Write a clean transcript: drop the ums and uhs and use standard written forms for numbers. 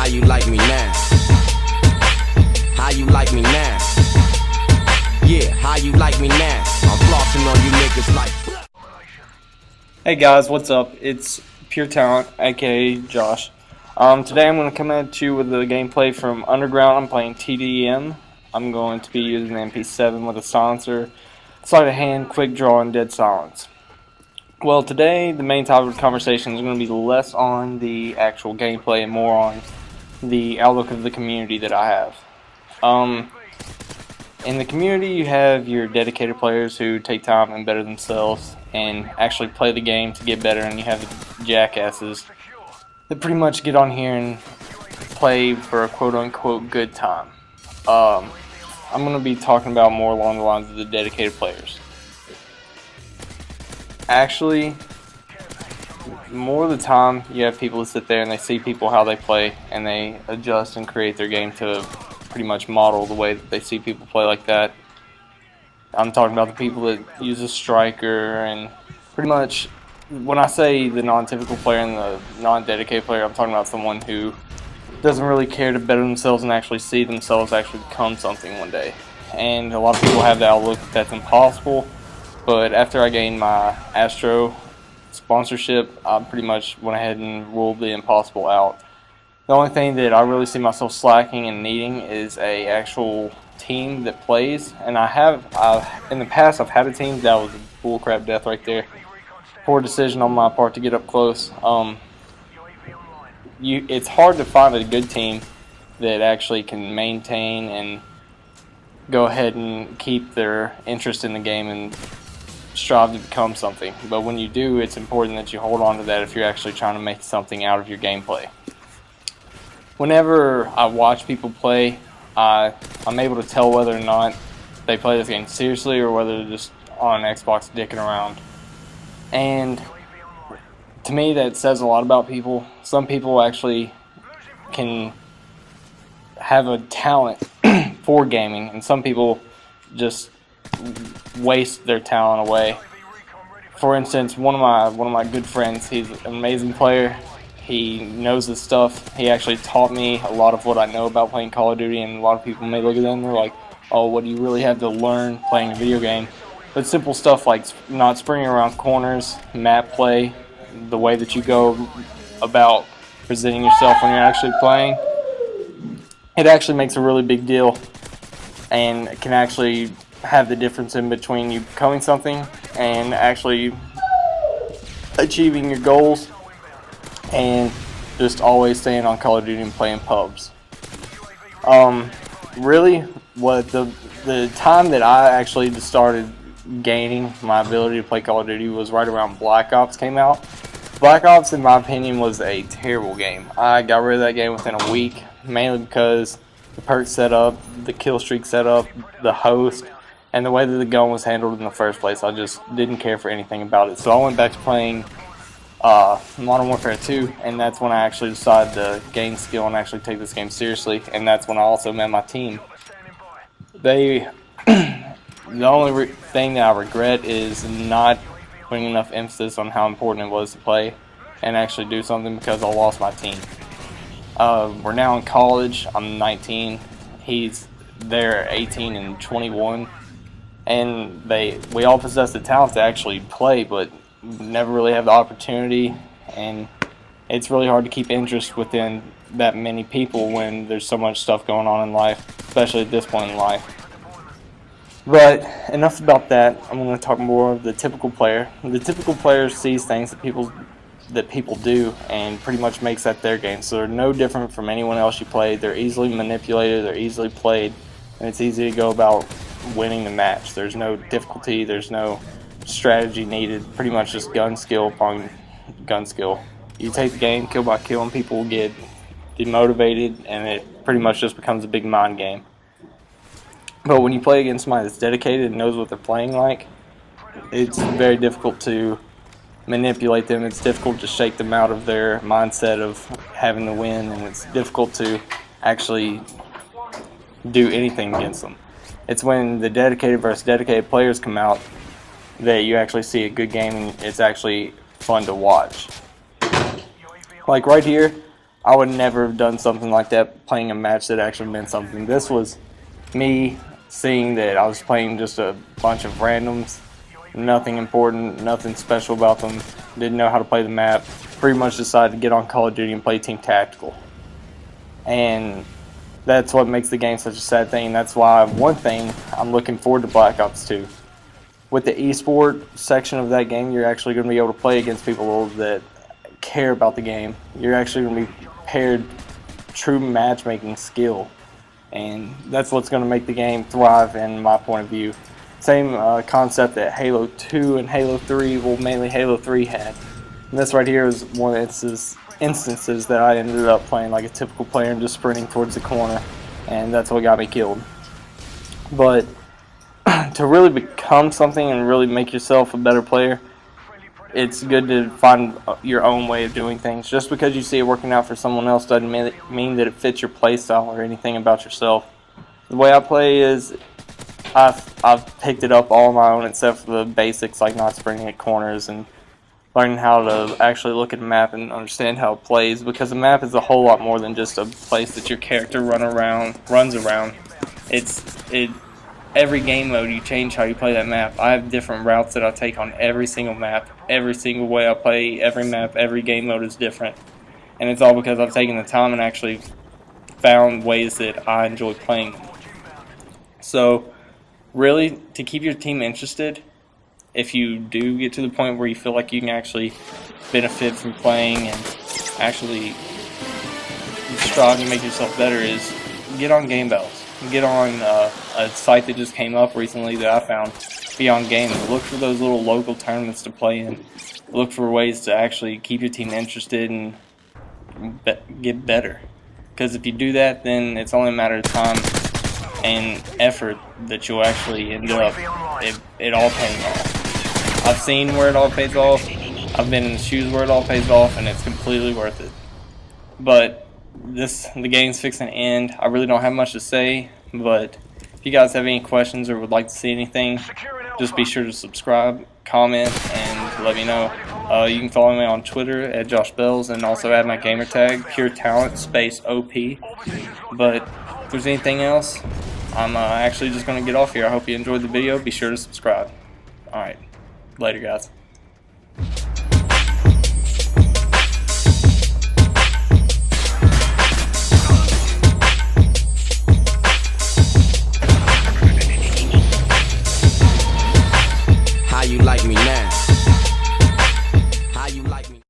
you like me now? How you like me now? Yeah, how you like me now? I'm flossing on you niggas like. Hey guys, what's up? It's Pure Talent, aka Josh. Today I'm going to come at you with the gameplay from Underground. I'm playing TDM. I'm going to be using the MP7 with a silencer, sleight of hand, quick draw, and dead silence. Well, today the main topic of conversation is going to be less on the actual gameplay and more on the outlook of the community that I have. In the community, you have your dedicated players who take time and better themselves and actually play the game to get better, and you have the jackasses that pretty much get on here and play for a quote-unquote good time. I'm going to be talking about more along the lines of the dedicated players. Actually, more of the time, you have people that sit there and they see people how they play, and they adjust and create their game to pretty much model the way that they see people play like that. I'm talking about the people that use a striker, and pretty much when I say the non-typical player and the non-dedicated player, I'm talking about someone who doesn't really care to better themselves and actually see themselves actually become something one day. And a lot of people have the outlook that that's impossible, but after I gained my Astro sponsorship, I pretty much went ahead and ruled the impossible out. The only thing that I really see myself slacking and needing is a actual team that plays, and in the past I've had a team that was a bullcrap death right there. Poor decision on my part to get up close. It's hard to find a good team that actually can maintain and go ahead and keep their interest in the game and strive to become something. But when you do, it's important that you hold on to that if you're actually trying to make something out of your gameplay. Whenever I watch people play, I'm able to tell whether or not they play this game seriously or whether they're just on Xbox dicking around. And to me, that says a lot about people. Some people actually can have a talent for gaming, and some people just waste their talent away. For instance, one of my good friends, he's an amazing player. He knows his stuff. He actually taught me a lot of what I know about playing Call of Duty, and a lot of people may look at them and they're like, oh, what do you really have to learn playing a video game? But simple stuff like not springing around corners, map play, the way that you go about presenting yourself when you're actually playing, it actually makes a really big deal and can actually have the difference in between you becoming something and actually achieving your goals, and just always staying on Call of Duty and playing pubs. Really, what the time that I actually started gaining my ability to play Call of Duty was right around Black Ops came out. Black Ops, in my opinion, was a terrible game. I got rid of that game within a week, mainly because the perk setup, the kill streak setup, the host, and the way that the gun was handled in the first place. I just didn't care for anything about it. So I went back to playing Modern Warfare 2, and that's when I actually decided to gain skill and actually take this game seriously, and that's when I also met my team. The only thing that I regret is not putting enough emphasis on how important it was to play and actually do something, because I lost my team. We're now in college. I'm 19. They're 18 and 21, and we all possess the talent to actually play, but never really have the opportunity, and it's really hard to keep interest within that many people when there's so much stuff going on in life, especially at this point in life. But enough about that. I'm going to talk more of the typical player. The typical player sees things that people do and pretty much makes that their game. So they're no different from anyone else you play. They're easily manipulated, they're easily played, and it's easy to go about winning the match. There's no difficulty, there's no strategy needed, pretty much just gun skill upon gun skill. You take the game kill by kill and people get demotivated, and it pretty much just becomes a big mind game. But when you play against somebody that's dedicated and knows what they're playing like, it's very difficult to manipulate them. It's difficult to shake them out of their mindset of having to win, and it's difficult to actually do anything against them. It's when the dedicated versus dedicated players come out that you actually see a good game, and it's actually fun to watch. Like right here, I would never have done something like that, playing a match that actually meant something. This was me seeing that I was playing just a bunch of randoms, nothing important, nothing special about them, didn't know how to play the map, pretty much decided to get on Call of Duty and play Team Tactical. And that's what makes the game such a sad thing. That's why one thing I'm looking forward to Black Ops 2. With the esport section of that game, you're actually going to be able to play against people that care about the game. You're actually going to be paired true matchmaking skill, and that's what's going to make the game thrive in my point of view. Same concept that Halo 2 and Halo 3, well, mainly Halo 3 had. And this right here is one of the instances that I ended up playing like a typical player and just sprinting towards the corner, and that's what got me killed. But to really become something and really make yourself a better player, it's good to find your own way of doing things. Just because you see it working out for someone else doesn't mean that it fits your play style or anything about yourself. The way I play is I've picked it up all on my own, except for the basics like not sprinting at corners and learning how to actually look at a map and understand how it plays, because the map is a whole lot more than just a place that your character runs around. Every game mode, you change how you play that map. I have different routes that I take on every single map. Every single way I play every map, every game mode is different. And it's all because I've taken the time and actually found ways that I enjoy playing. So, really, to keep your team interested, if you do get to the point where you feel like you can actually benefit from playing and actually strive to make yourself better, is get on Game Bells. Get on a site that just came up recently that I found, BeyondGaming. Look for those little local tournaments to play in. Look for ways to actually keep your team interested and get better. Because if you do that, then it's only a matter of time and effort that you'll actually end up it all paying off. I've seen where it all pays off. I've been in the shoes where it all pays off, and it's completely worth it. But the game's fixing to end. I really don't have much to say, but if you guys have any questions or would like to see anything, just be sure to subscribe, comment, and let me know. You can follow me on Twitter at Josh Bells, and also add my gamer tag, Pure Talent space OP. But if there's anything else, I'm actually just going to get off here. I hope you enjoyed the video. Be sure to subscribe. Alright, later guys.